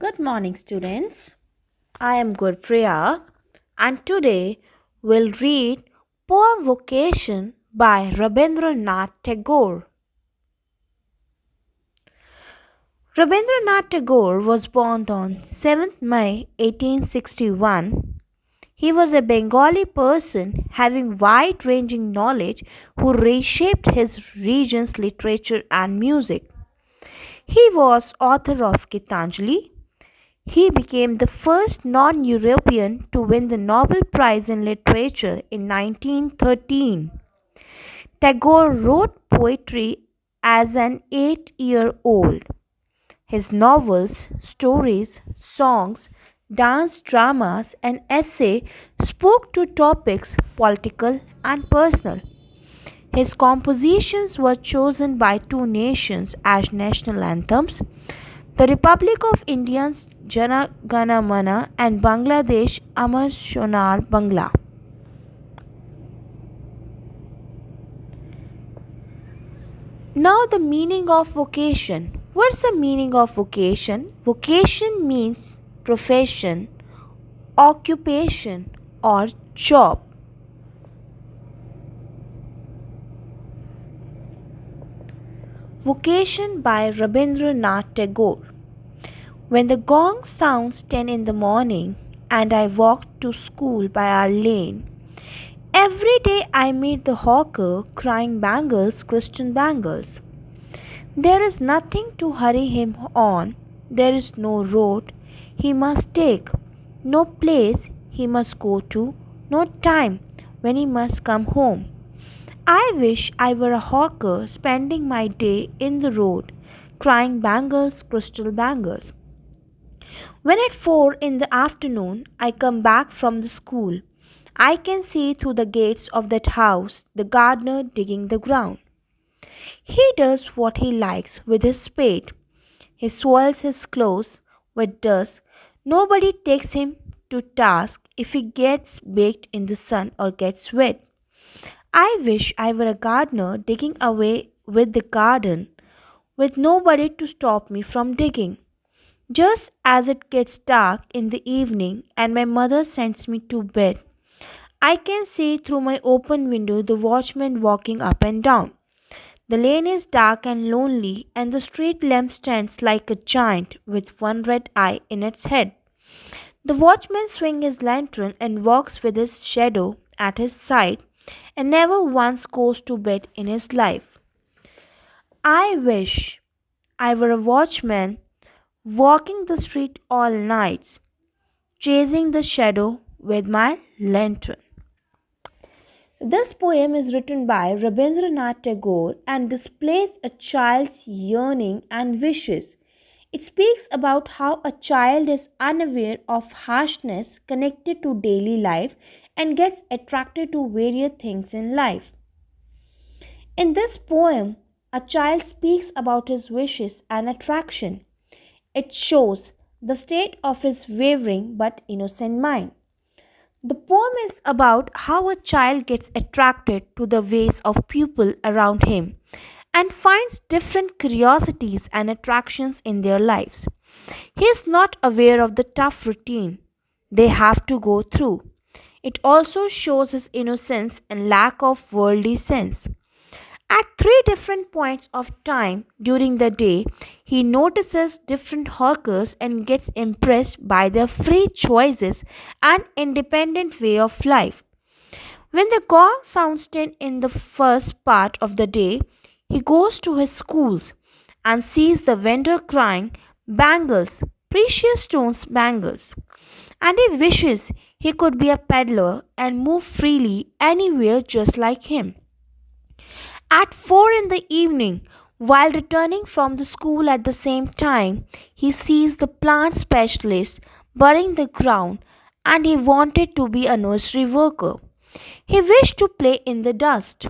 Good morning, students. I am Gurpriya, and today we'll read poem Vocation by Rabindranath Tagore. Rabindranath Tagore was born on 7th May 1861. He was a Bengali person having wide ranging knowledge who reshaped his region's literature and music. He was author of Gitanjali. He became the first non European to win the Nobel Prize in Literature in 1913. Tagore wrote poetry as an 8-year-old. His novels, stories, songs, dance dramas, and essays spoke to topics political and personal. His compositions were chosen by two nations as national anthems, the Republic of India's Jana Gana Mana and Bangladesh Amar Sonar Bangla. Now the meaning of vocation. What's the meaning of vocation? Vocation means profession, occupation or job. Vocation by Rabindranath Tagore. When the gong sounds 10 in the morning and I walk to school by our lane, every day I meet the hawker crying bangles, Christian bangles. There is nothing to hurry him on, there is no road he must take, no place he must go to, no time when he must come home. I wish I were a hawker spending my day in the road, crying bangles, crystal bangles. When at 4 in the afternoon I come back from the school, I can see through the gates of that house the gardener digging the ground. He does what he likes with his spade. He soils his clothes with dust. Nobody takes him to task if he gets baked in the sun or gets wet. I wish I were a gardener digging away with the garden, with nobody to stop me from digging. Just as it gets dark in the evening and my mother sends me to bed, I can see through my open window the watchman walking up and down. The lane is dark and lonely, and the street lamp stands like a giant with one red eye in its head. The watchman swings his lantern and walks with his shadow at his side, and never once goes to bed in his life. I wish I were a watchman walking the street all nights, chasing the shadow with my lantern. This poem is written by Rabindranath Tagore and displays a child's yearning and wishes. It speaks about how a child is unaware of harshness connected to daily life and gets attracted to various things in life. In this poem, a child speaks about his wishes and attraction. It shows the state of his wavering but innocent mind. The poem is about how a child gets attracted to the ways of people around him and finds different curiosities and attractions in their lives. He is not aware of the tough routine they have to go through. It also shows his innocence and lack of worldly sense. At three different points of time during the day, he notices different hawkers and gets impressed by their free choices and independent way of life. When the gong sounds 10 in the first part of the day, he goes to his schools and sees the vendor crying bangles, precious stones bangles, and he wishes he could be a peddler and move freely anywhere just like him. At 4 in the evening, while returning from the school at the same time, he sees the plant specialist burying the ground and he wanted to be a nursery worker. He wished to play in the dust.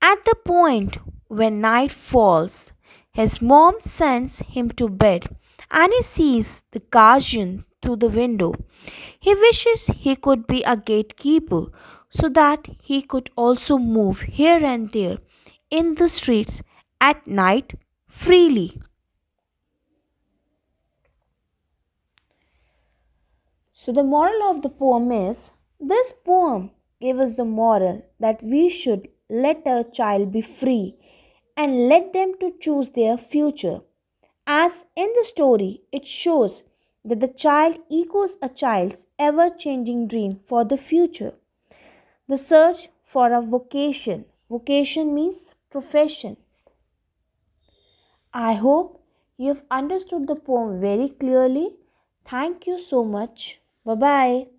At the point when night falls, his mom sends him to bed and he sees the guardian through the window. He wishes he could be a gatekeeper so that he could also move here and there in the streets at night freely. So, the moral of the poem is this poem gave us the moral that we should let a child be free and let them to choose their future. As in the story, it shows that the child echoes a child's ever changing dream for the future. The search for a vocation. Vocation means profession. I hope you've understood the poem very clearly. Thank you so much. Bye bye.